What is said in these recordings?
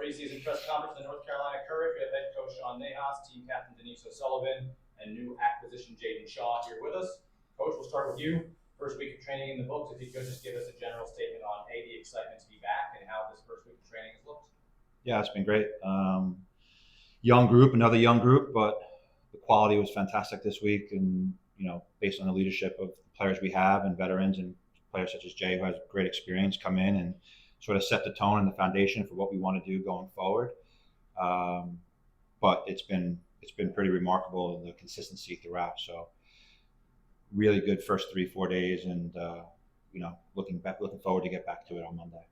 preseason press conference in the North Carolina Courage. We have head coach Sean Nahas, team captain Denise and new acquisition Jaedyn here with us. Coach, we'll start with you. First week of training in the books. If you could just give us a general statement on the excitement to be back and how this first week of training has looked. Yeah, it's been great. Young group, another young group, but the quality was fantastic this week. And based on the leadership of the players we have and veterans and players such as Jay, who has great experience, come in and sort of set the tone and the foundation for what we want to do going forward. But it's been pretty remarkable, the consistency throughout. So really good first 3-4 days, and looking forward to get back to it on Monday.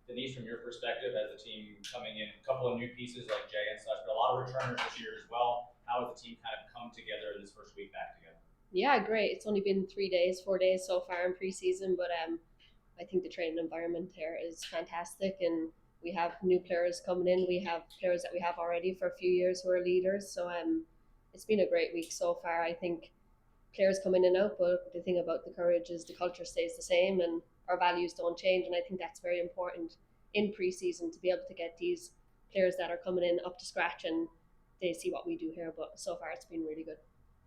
Denise, from your perspective, as the team coming in, a couple of new pieces like Jay and such, but a lot of returners this year as well. How has the team kind of come together in this first week back together? Yeah, great. It's only been 4 days so far in preseason, but I think the training environment here is fantastic, and we have new players coming in. We have players that we have already for a few years who are leaders. So it's been a great week so far. I think players come in and out, but the thing about the Courage is the culture stays the same and our values don't change. And I think that's very important in preseason, to be able to get these players that are coming in up to scratch and they see what we do here. But so far it's been really good.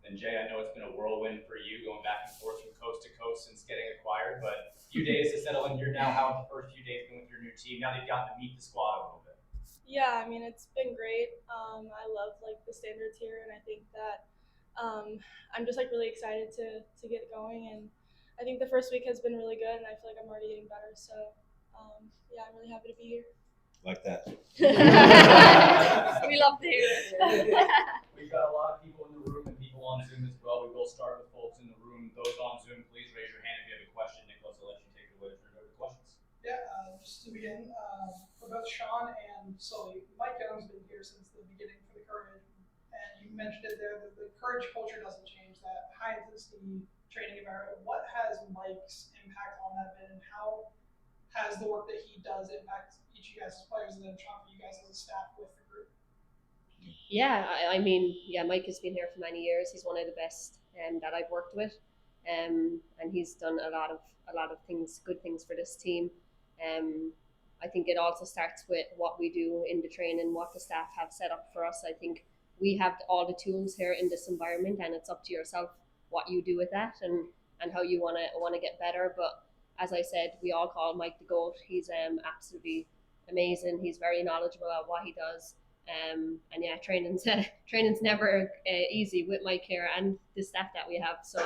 And Jay, I know it's been a whirlwind for you going back and forth from coast to coast since getting acquired, but a few days to settle in here now. How have the first few days been with your new team? Now that you've gotten to meet the squad a little bit. Yeah, I mean, it's been great. I love the standards here, and I think that I'm just really excited to get going. And I think the first week has been really good, and I feel like I'm already getting better. So yeah, I'm really happy to be here. Like that. We love to hear it. We've got a lot of people in the room and people on Zoom as well. We will start with folks in the room. Those on Zoom, please raise your hand if you have a question. Nicholas, I'll let you take it away to the questions. Yeah, just to begin, for both Sean and Sully, Mike Young's been here since the beginning for the Courage, and you mentioned it there that the Courage culture doesn't change, that high intensity training environment. What has Mike's impact on that been, and how has the work that he does impact each of you guys as players, and then Sean, for you guys as a staff with the group? Yeah, I mean, Mike has been here for many years. He's one of the best that I've worked with, and he's done a lot of things, good things for this team. I think it also starts with what we do in the training, what the staff have set up for us. I think we have all the tools here in this environment, and it's up to yourself what you do with that and how you want to get better. But as I said, we all call Mike the GOAT. He's absolutely amazing. He's very knowledgeable about what he does. And yeah, training's never easy with Mike here and the staff that we have. So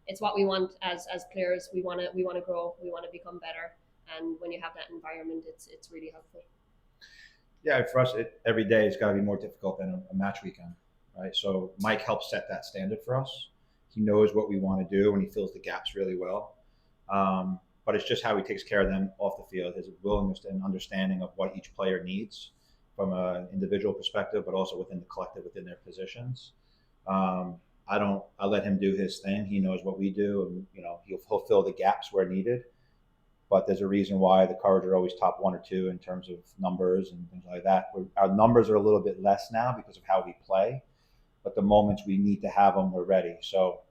it's what we want as players. We want to grow. We want to become better. And when you have that environment, it's really helpful. Yeah, for us, every day it's got to be more difficult than a match weekend, right? So Mike helps set that standard for us. He knows what we want to do, and he fills the gaps really well. But it's just how he takes care of them off the field. His willingness and understanding of what each player needs from an individual perspective, but also within the collective, within their positions. I let him do his thing. He knows what we do, and he'll fill the gaps where needed. But there's a reason why the Courage are always top 1 or 2 in terms of numbers and things like that. Our numbers are a little bit less now because of how we play, but the moments we need to have them, we're ready. So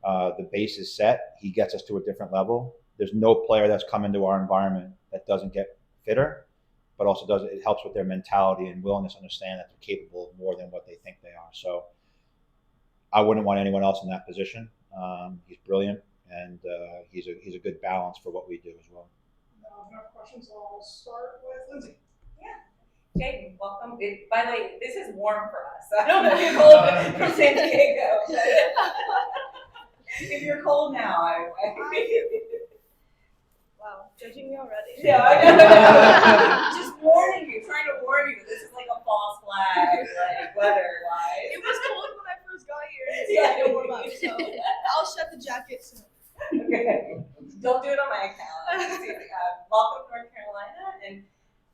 the base is set. He gets us to a different level. There's no player that's come into our environment that doesn't get fitter, but also it helps with their mentality and willingness to understand that they're capable of more than what they think they are. So I wouldn't want anyone else in that position. He's brilliant, and he's a good balance for what we do as well. Enough questions. I'll start with Lindsay. Yeah. Jaedyn, welcome. By the way, this is warm for us. I don't know if you're cold from San Diego. If you're cold now, Wow, judging me already. Yeah, I know. Just warning you, trying to warn you that this is like a false flag, weather-wise. It was cold when I first got here, and it's Yeah. starting to warm up, so I'll shed the jacket soon. Okay. Don't do it on my account. Welcome to North Carolina, and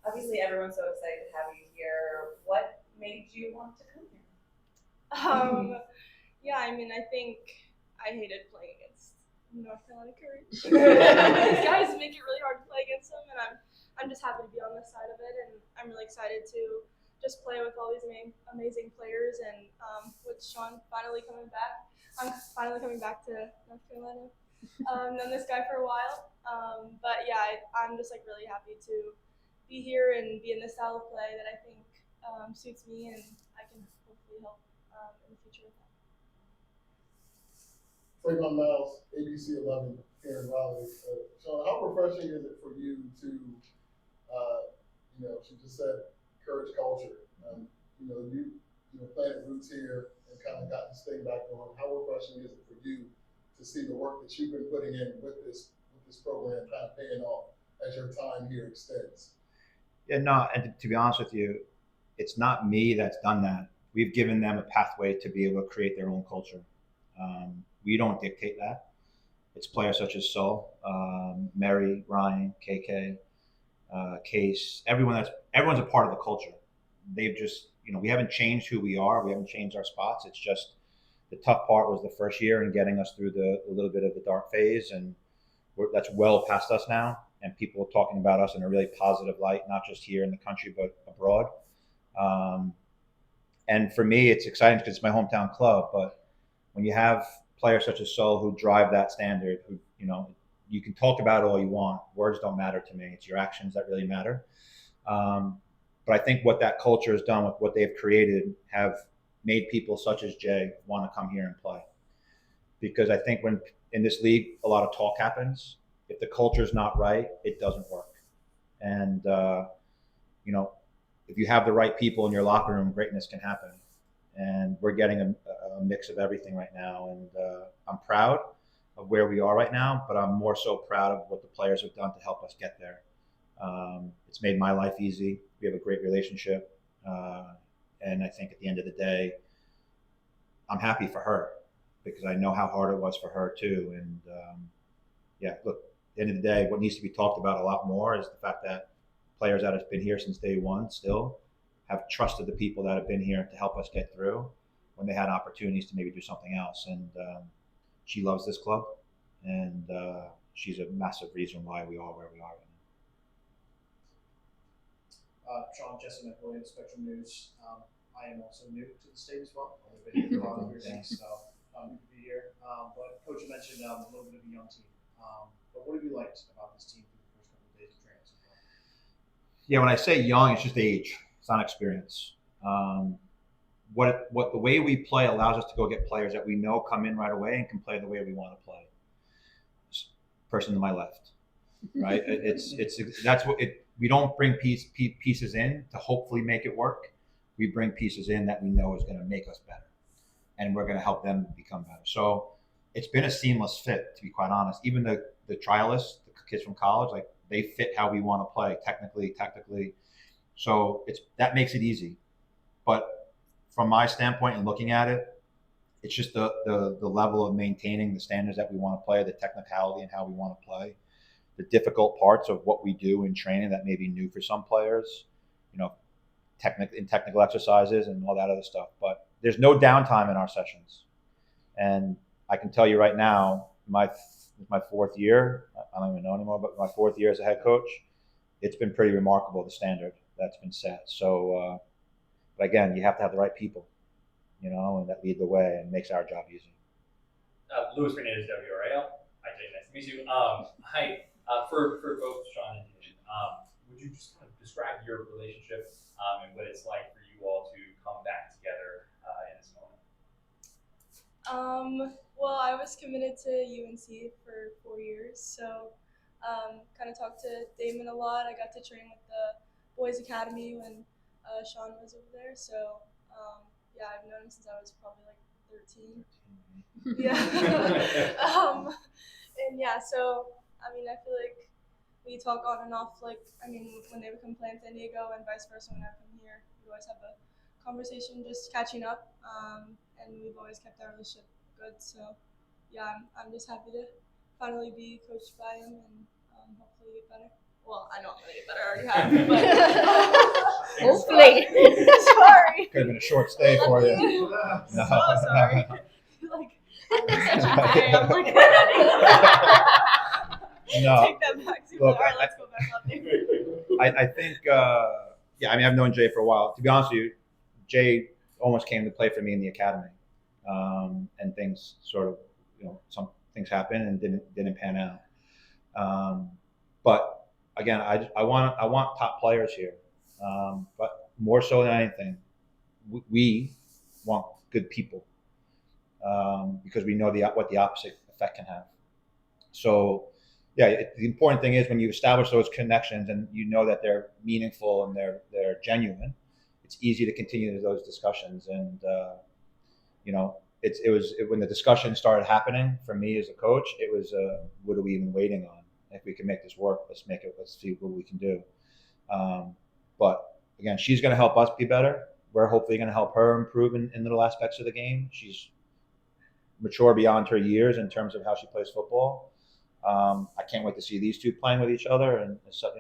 obviously everyone's so excited to have you here. What made you want to come here? Yeah, I mean, I think I hated playing against North Carolina Courage. These guys make it really hard to play against them, and I'm just happy to be on this side of it, and I'm really excited to just play with all these amazing players, and with Sean finally coming back. I'm finally coming back to North Carolina. Known this guy for a while, but yeah, I'm just really happy to be here and be in the style of play that I think suits me, and I can hopefully help in the future with that. Trayvon Miles, ABC 11 here in Raleigh. Sean, how refreshing is it for you to, she just said courage culture. You planted roots here and kind of got this thing back on. How refreshing is it for you to see the work that you've been putting in with this program kind of paying off as your time here extends? Yeah, no, and to be honest with you, it's not me that's done that. We've given them a pathway to be able to create their own culture. We don't dictate that. It's players such as Sol, Mary, Ryan, KK, Case, everyone's a part of the culture. They've just, we haven't changed who we are. We haven't changed our spots. It's just the tough part was the first year and getting us through a little bit of the dark phase, and that's well past us now. And people are talking about us in a really positive light, not just here in the country, but abroad. And for me, it's exciting because it's my hometown club. But when you have players such as Sol who drive that standard, who, you can talk about it all you want. Words don't matter to me. It's your actions that really matter. But I think what that culture has done with what they've created have made people such as Jay want to come here and play. Because I think when in this league, a lot of talk happens. If the culture is not right, it doesn't work. And, if you have the right people in your locker room, greatness can happen. And we're getting a mix of everything right now. And I'm proud of where we are right now, but I'm more so proud of what the players have done to help us get there. It's made my life easy. We have a great relationship. And I think at the end of the day, I'm happy for her because I know how hard it was for her too. And look, at the end of the day, what needs to be talked about a lot more is the fact that players that have been here since day one still have trusted the people that have been here to help us get through when they had opportunities to maybe do something else. And she loves this club, and she's a massive reason why we are where we are right now. Sean, Jesse McWilliams, Spectrum News. I am also new to the state as well. I've only been here for about 3 weeks, so I'm good to be here. But Coach mentioned a little bit of a young team. But what have you liked about this team through the first couple of days of training so far? Yeah, when I say young, it's just age. It's not experience. What the way we play allows us to go get players that we know come in right away and can play the way we want to play. Person to my left, right? That's what it. We don't bring pieces in to hopefully make it work. We bring pieces in that we know is going to make us better, and we're going to help them become better. So it's been a seamless fit, to be quite honest. Even the trialists, the kids from college, like they fit how we want to play, technically, tactically. So that makes it easy. But from my standpoint and looking at it, it's just the level of maintaining the standards that we want to play, the technicality and how we want to play, the difficult parts of what we do in training that may be new for some players, technical exercises and all that other stuff. But there's no downtime in our sessions. And I can tell you right now, my 4th year, I don't even know anymore, but my 4th year as a head coach, it's been pretty remarkable, the standard that's been set. So, but again, you have to have the right people, and that lead the way and makes our job easy. Luis Fernandez, WRAL. Hi, Jay. Nice to meet you. Hi, for Coach Sean and Jaedyn, would you just kind of describe your relationship and what it's like for you all to come back together in this moment? Well, I was committed to UNC for 4 years, so kind of talked to Damon a lot. I got to train with the boys academy when Sean was over there, so I've known him since I was probably like 13. Yeah. So I feel like we talk on and off. Like, when they would come play in San Diego and vice versa when I come here, we always have a conversation, just catching up. And we've always kept our relationship good. So I'm just happy to finally be coached by him and hopefully get better. Well, I know I'm gonna get better. I already have, but Hopefully. Sorry. Could have been a short stay for you. So sorry. I'm like, No. take that back. Look, all right, let's go back up there. I think, I've known Jay for a while. To be honest with you, Jay almost came to play for me in the academy, and things sort of, some things happened and didn't pan out. But again, I want top players here, but more so than anything, we want good people, because we know what the opposite effect can have. So, yeah, the important thing is when you establish those connections and you know that they're meaningful and they're genuine, it's easy to continue those discussions. And when the discussion started happening for me as a coach, it was what are we even waiting on? If we can make this work, let's make it. Let's see what we can do. But again, she's going to help us be better. We're hopefully going to help her improve in little aspects of the game. She's mature beyond her years in terms of how she plays football. I can't wait to see these two playing with each other. And so,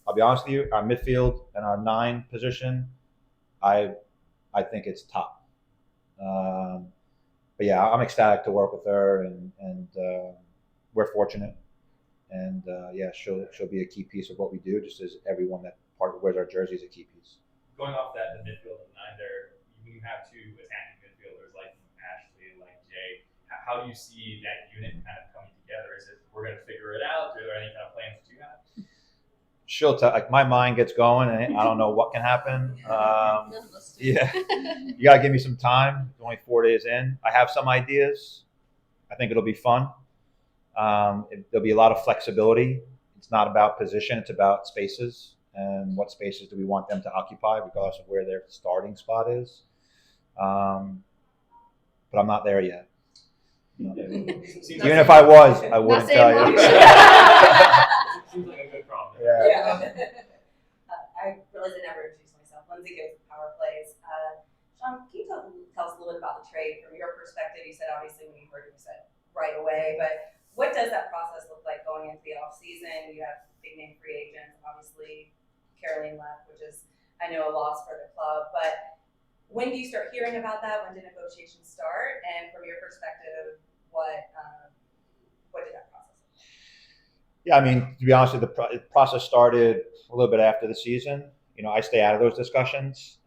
I'll be honest with you, our midfield and our 9 position, I think it's top. But yeah, I'm ecstatic to work with her, and we're fortunate. And yeah, she'll be a key piece of what we do, just as everyone that wears our jersey is a key piece. Going off that, the midfield of 9 there, you have 2 attacking midfielders like Ashley, like Jay. How do you see that unit kind of coming together? Is it we're going to figure it out? Are there any kind of plans that you have? She'll tell. Like, my mind gets going, and I don't know what can happen. None of us do. Yeah, you gotta give me some time. It's only 4 days in. I have some ideas. I think it'll be fun. There'll be a lot of flexibility. It's not about position; it's about spaces, and what spaces do we want them to occupy, regardless of where their starting spot is. But I'm not there yet. Even if I was, I wouldn't tell you. Seems like a good problem. Yeah. I realized I never introduced myself. Lindsay gives power plays. Sean, can you tell us a little bit about the trade from your perspective? You said obviously when you heard it, you said right away, but what does that process look like going into the off season? You have big name free agents, obviously Caroline left, which is, I know, a loss for the club, but when do you start hearing about that? When did negotiations start? And from your perspective, what did that process look like? Yeah, I mean, to be honest, the process started a little bit after the season. I stay out of those discussions.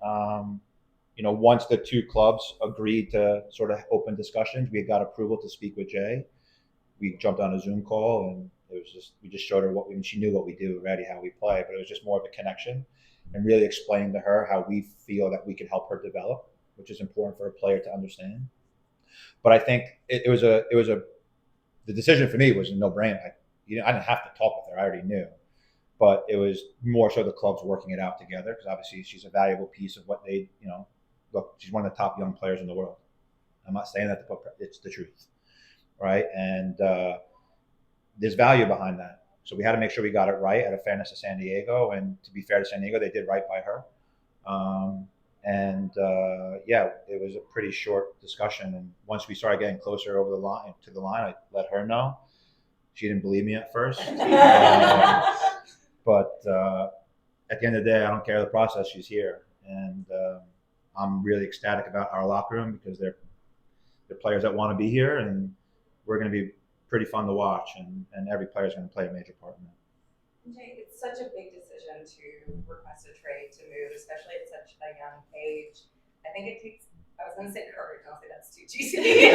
Once the 2 clubs agreed to sort of open discussions, we got approval to speak with Jay. We jumped on a Zoom call, and we just showed her she knew what we do already, how we play, but it was just more of a connection, and really explaining to her how we feel that we can help her develop, which is important for a player to understand. But I think the decision for me was a no-brainer. I didn't have to talk with her; I already knew. But it was more so the clubs working it out together, because obviously she's a valuable piece of what they, look, she's one of the top young players in the world. I'm not saying that to put, it's the truth, right? And there's value behind that. So we had to make sure we got it right out of fairness to San Diego. And to be fair to San Diego, they did right by her. Yeah, it was a pretty short discussion. And once we started getting closer over the line, I let her know. She didn't believe me at first. But at the end of the day, I don't care the process. She's here. And I'm really ecstatic about our locker room, because they're players that want to be here, and we're going to be pretty fun to watch, and every player is going to play a major part in that. Jay, it's such a big decision to request a trade, to move, especially at such a young age. I think it takes, I was going to say courage, I'll say that's too cheesy.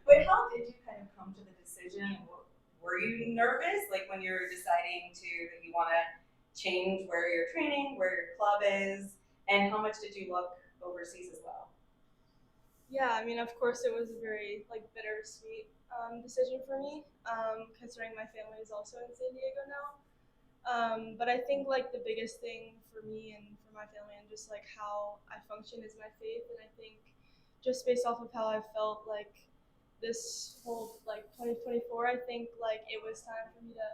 But how did you kind of come to the decision? Were you nervous, like when you were deciding that you want to change where you're training, where your club is, and how much did you look overseas as well? Yeah, I mean, of course, it was a very bittersweet decision for me, considering my family is also in San Diego now. But I think the biggest thing for me and for my family, and just how I function, is my faith. And I think just based off of how I felt this whole 2024, I think it was time for me to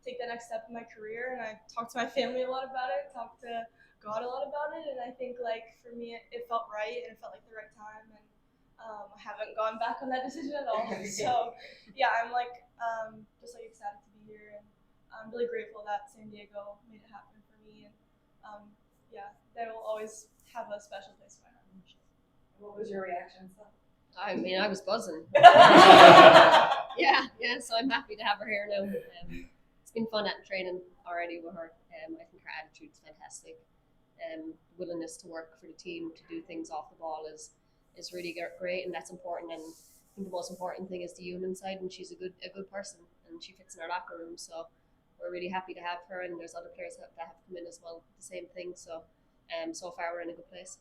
take that next step in my career. And I talked to my family a lot about it, talked to God a lot about it, and I think for me it felt right, and it felt like the right time, and I haven't gone back on that decision at all. So yeah, I'm just excited to be here, and I'm really grateful that San Diego made it happen for me, and yeah, they will always have a special place in my heart. What was your reaction? I mean, I was buzzing. Yeah, so I'm happy to have her here now. It's been fun at training already with her. I think her attitude's fantastic. Willingness to work for the team, to do things off the ball is really great, and that's important. And I think the most important thing is the human side, and she's a good person, and she fits in our locker room. So we're really happy to have her, and there's other players that have come in as well, the same thing. So so far we're in a good place.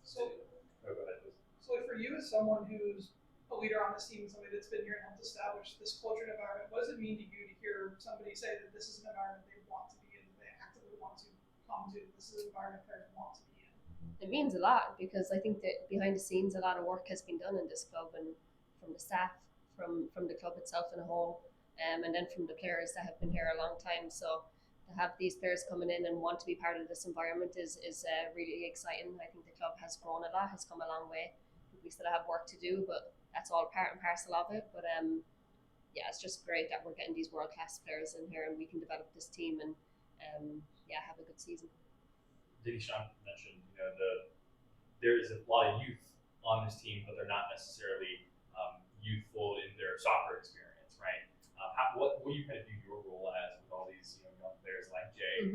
So, Go ahead, please. so like for you as someone who's a leader on this team, somebody that's been here and helped establish this culture and environment, what does it mean to you to hear somebody say that this is an environment they want to be in, they actively want to come to, this is an environment players want to be in? It means a lot, because I think that behind the scenes a lot of work has been done in this club, and from the staff, from the club itself in a whole, and then from the players that have been here a long time. So to have these players coming in and want to be part of this environment is really exciting. I think the club has grown a lot, has come a long way. We still have work to do, but that's all part and parcel of it. But yeah, it's just great that we're getting these world-class players in here, and we can develop this team and yeah, have a good season. Denise, Sean mentioned, there is a lot of youth on this team, but they're not necessarily youthful in their soccer experience, right? What do you kind of view your role as with all these young players like Jay,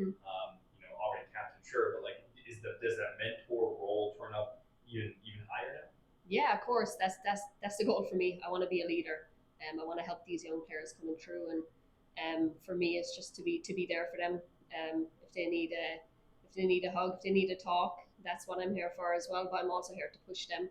already captain, sure, but like, does that mentor role turn up even higher now? Yeah, of course. That's the goal for me. I want to be a leader. I want to help these young players coming through, and for me, it's just to be there for them. If they need a hug, if they need a talk, that's what I'm here for as well. But I'm also here to push them,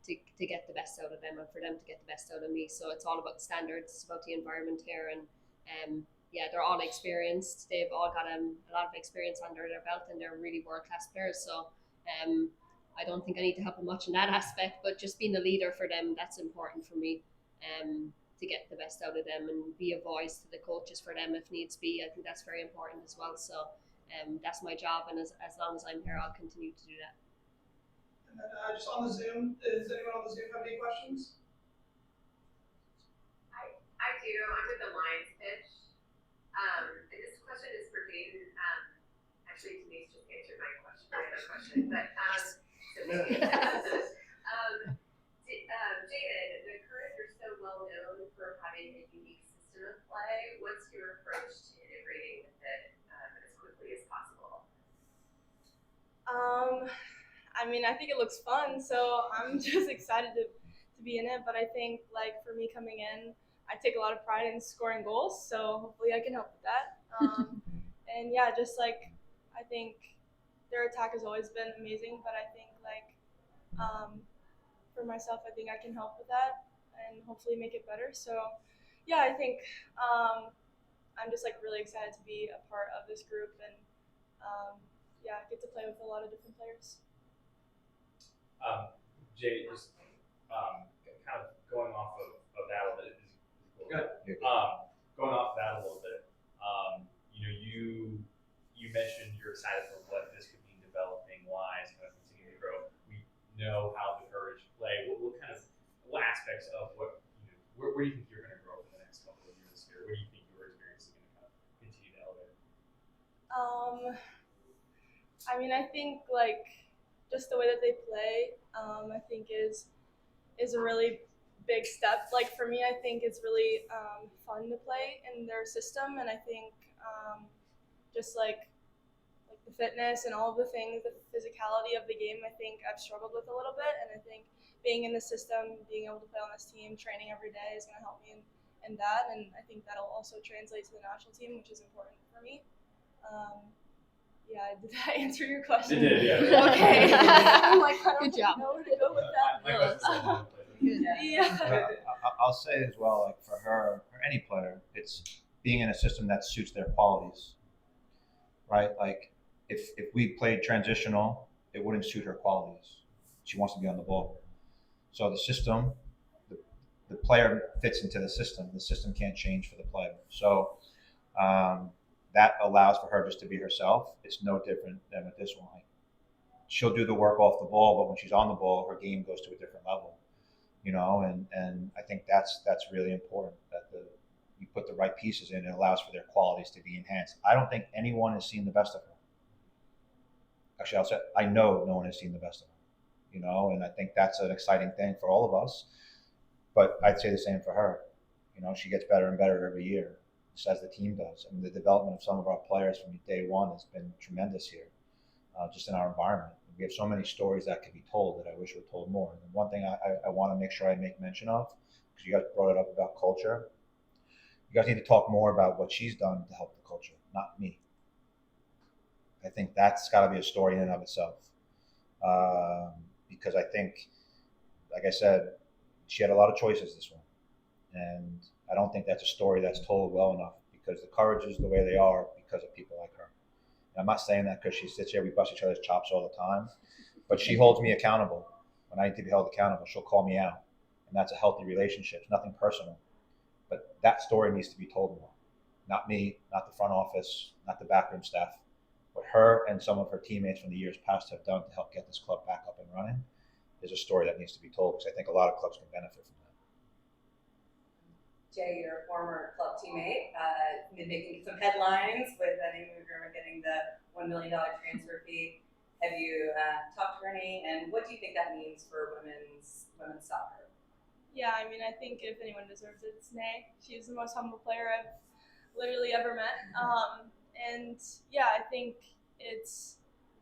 to get the best out of them, and for them to get the best out of me. So it's all about the standards, it's about the environment here, and yeah, they're all experienced. They've all got a lot of experience under their belt, and they're really world-class players. So I don't think I need to help them much in that aspect, but just being a leader for them, that's important for me, to get the best out of them and be a voice to the coaches for them if needs be. I think that's very important as well. So that's my job, and as long as I'm here, I'll continue to do that. And then just on the Zoom, does anyone on the Zoom have any questions? I do. I'm with the Lions pitch. And this question is for Jaedyn. Actually, Denise just answered my other question. But Jaedyn, the Courage are so well known for having a unique system of play. What's your approach to integrating with it as quickly as possible? I mean, I think it looks fun, so I'm just excited to be in it. But I think, like, for me coming in, I take a lot of pride in scoring goals, so hopefully I can help with that. And yeah, just like, I think their attack has always been amazing, but I think, like, for myself, I think I can help with that and hopefully make it better. So yeah, I think I'm just like really excited to be a part of this group, and yeah, get to play with a lot of different players. Jay, just kind of going off of that a little bit. Good. Going off that a little bit, you mentioned you're excited for what this could mean developing wise, kind of continuing to grow. We know how the Courage play. What aspects of where do you think you're going to grow for the next couple of years here? Where do you think your experience is going to kind of continue to elevate? I mean, I think like just the way that they play, I think is a really big step. Like for me, I think it's really fun to play in their system, and I think just like the fitness and all of the things, the physicality of the game, I think I've struggled with a little bit, and I think being in the system, being able to play on this team, training every day is going to help me in that, and I think that'll also translate to the national team, which is important for me. Yeah, did that answer your question? It did, yeah. Okay. I'm like, I don't Good job. know where to go with that. My question Yeah. I'll say as well, like for her or any player, it's being in a system that suits their qualities, right? Like if we played transitional, it wouldn't suit her qualities. She wants to be on the ball. So the system, the player fits into the system. The system can't change for the player. So that allows for her just to be herself. It's no different than with this one. Like, she'll do the work off the ball, but when she's on the ball, her game goes to a different level. And I think that's really important, that you put the right pieces in. It allows for their qualities to be enhanced. I don't think anyone has seen the best of her. Actually, I'll say I know no one has seen the best of her. And I think that's an exciting thing for all of us. But I'd say the same for her. She gets better and better every year, just as the team does. I mean, the development of some of our players from day one has been tremendous here, just in our environment. We have so many stories that could be told that I wish were told more. And one thing I want to make sure I make mention of, because you guys brought it up about culture, You guys need to talk more about what she's done to help the culture, not me. I think that's got to be a story in and of itself. Because I think, like I said, she had a lot of choices this one. And I don't think that's a story that's told well enough, because the Courage is the way they are because of people like her. And I'm not saying that because she sits here, we bust each other's chops all the time, but she holds me accountable. When I need to be held accountable, she'll call me out. And that's a healthy relationship. It's nothing personal. But that story needs to be told more. Not me, not the front office, not the backroom staff. What her and some of her teammates from the years past have done to help get this club back up and running is a story that needs to be told, because I think a lot of clubs can benefit from that. Jay, your former club teammate, been making some headlines with Amy McDermott getting the $1 million transfer fee. Have you talked to her any, and what do you think that means for women's soccer? Yeah, I mean, I think if anyone deserves it, it's Nay. She's the most humble player I've literally ever met. And yeah, I think it's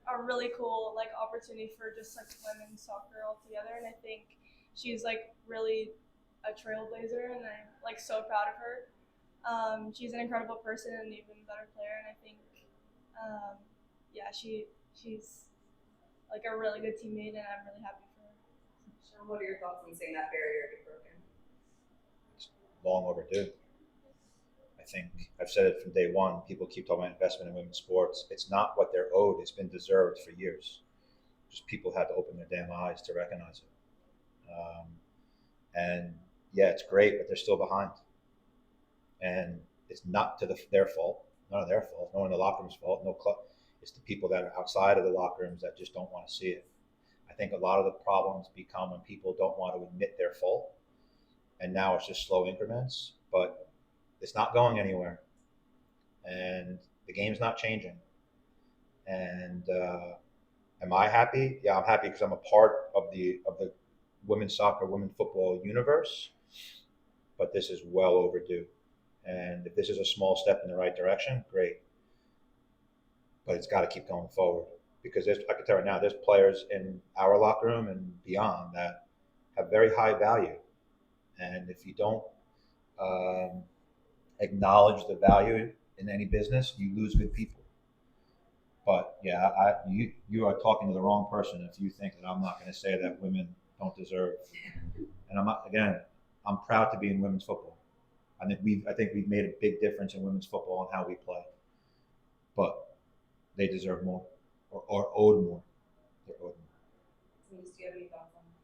a really cool opportunity for just women's soccer altogether. And I think she's really a trailblazer, and I'm so proud of her. She's an incredible person and an even better player. And I think, yeah, she's a really good teammate, and I'm really happy for her. Sean, what are your thoughts on seeing that barrier be broken? It's long overdue. I think I've said it from day one. People keep talking about investment in women's sports. It's not what they're owed. It's been deserved for years. Just people had to open their damn eyes to recognize it. And yeah, it's great, but they're still behind. And it's not their fault. None of their fault. No one in the locker room's fault. No club. It's the people that are outside of the locker rooms that just don't want to see it. I think a lot of the problems become when people don't want to admit their fault. And now it's just slow increments, but it's not going anywhere. And the game's not changing. And am I happy? Yeah, I'm happy because I'm a part of the women's soccer, women's football universe. But this is well overdue. And if this is a small step in the right direction, great. But it's got to keep going forward, because I can tell right now, there's players in our locker room and beyond that have very high value. And if you don't acknowledge the value in any business, you lose good people. But yeah, you are talking to the wrong person if you think that I'm not going to say that women don't deserve. And I'm proud to be in women's football. I think we've made a big difference in women's football and how we play. But they deserve more, or owed more. They're owed more. Denise, do you have any thoughts on that?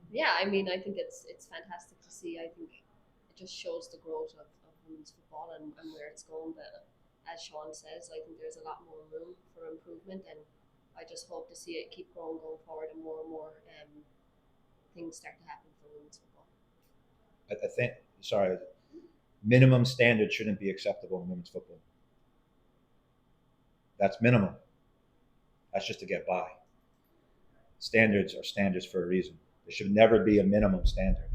Yeah, I mean, I think it's fantastic to see. I think it just shows the growth of women's football and where it's going. But as Sean says, I think there's a lot more room for improvement, and I just hope to see it keep growing going forward, and more things start to happen for women's football. I think, minimum standards shouldn't be acceptable in women's football. That's minimum. That's just to get by. Standards are standards for a reason. There should never be a minimum standard.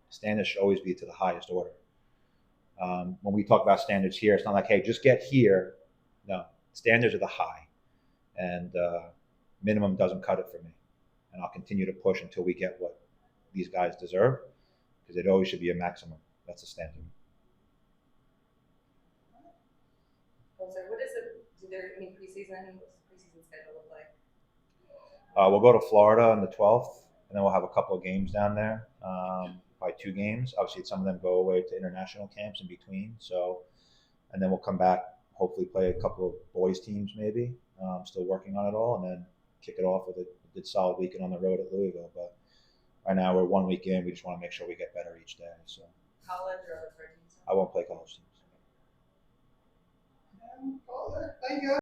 Standards should always be to the highest order. When we talk about standards here, it's not like, hey, just get here. No, standards are the high. And minimum doesn't cut it for me. And I'll continue to push until we get what these guys deserve, because it always should be a maximum. That's the standard. Also, what is it? Do there any preseason? What's the preseason schedule look like? We'll go to Florida on the 12th, and then we'll have a couple of games down there, probably 2 games. Obviously, some of them go away to international camps in between. So, and then we'll come back, hopefully play a couple of boys teams maybe. Still working on it all, and then kick it off with a good solid weekend on the road at Louisville. But right now we're 1 week in. We just want to make sure we get better each day. So College or other teams? I won't play college teams. Thank you.